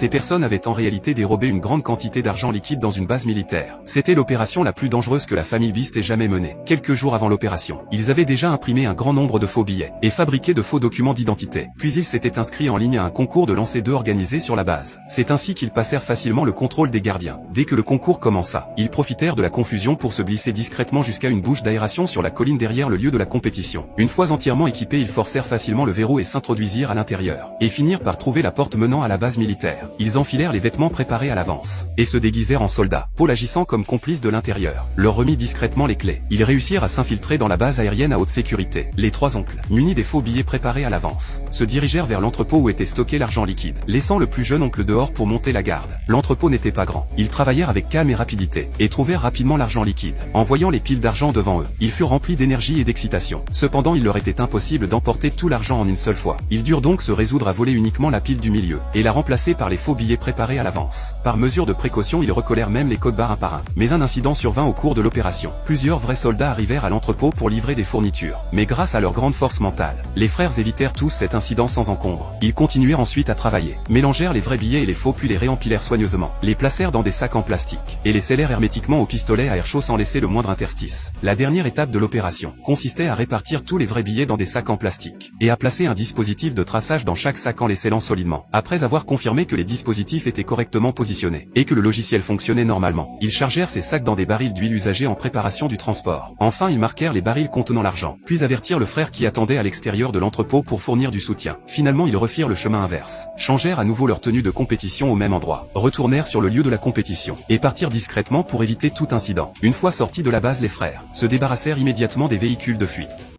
Ces personnes avaient en réalité dérobé une grande quantité d'argent liquide dans une base militaire. C'était l'opération la plus dangereuse que la famille Beast ait jamais menée. Quelques jours avant l'opération, ils avaient déjà imprimé un grand nombre de faux billets et fabriqué de faux documents d'identité. Puis ils s'étaient inscrits en ligne à un concours de lancer d'œufs organisé sur la base. C'est ainsi qu'ils passèrent facilement le contrôle des gardiens. Dès que le concours commença, ils profitèrent de la confusion pour se glisser discrètement jusqu'à une bouche d'aération sur la colline derrière le lieu de la compétition. Une fois entièrement équipés, ils forcèrent facilement le verrou et s'introduisirent à l'intérieur, et finirent par trouver la porte menant à la base militaire. Ils enfilèrent les vêtements préparés à l'avance, et se déguisèrent en soldats. Paul agissant comme complice de l'intérieur, leur remit discrètement les clés. Ils réussirent à s'infiltrer dans la base aérienne à haute sécurité. Les trois oncles, munis des faux billets préparés à l'avance, se dirigèrent vers l'entrepôt où était stocké l'argent liquide, laissant le plus jeune oncle dehors pour monter la garde. L'entrepôt n'était pas grand. Ils travaillèrent avec calme et rapidité, et trouvèrent rapidement l'argent liquide. En voyant les piles d'argent devant eux, ils furent remplis d'énergie et d'excitation. Cependant, il leur était impossible d'emporter tout l'argent en une seule fois. Ils durent donc se résoudre à voler uniquement la pile du milieu, et la remplacer par les faux billets préparés à l'avance. Par mesure de précaution, ils recollèrent même les codes barres un par un. Mais un incident survint au cours de l'opération. Plusieurs vrais soldats arrivèrent à l'entrepôt pour livrer des fournitures. Mais grâce à leur grande force mentale, les frères évitèrent tous cet incident sans encombre. Ils continuèrent ensuite à travailler, mélangèrent les vrais billets et les faux puis les réempilèrent soigneusement, les placèrent dans des sacs en plastique, et les scellèrent hermétiquement au pistolet à air chaud sans laisser le moindre interstice. La dernière étape de l'opération consistait à répartir tous les vrais billets dans des sacs en plastique, et à placer un dispositif de traçage dans chaque sac en les scellant solidement. Après avoir confirmé que les dispositifs étaient correctement positionnés, et que le logiciel fonctionnait normalement, ils chargèrent ces sacs dans des barils d'huile usagée en préparation du transport. Enfin, ils marquèrent les barils contenant l'argent, puis avertirent le frère qui attendait à l'extérieur de l'entrepôt pour fournir du soutien. Finalement, ils refirent le chemin inverse, changèrent à nouveau leur tenue de compétition au même endroit, retournèrent sur le lieu de la compétition, et partirent discrètement pour éviter tout incident. Une fois sortis de la base, les frères se débarrassèrent immédiatement des véhicules de fuite.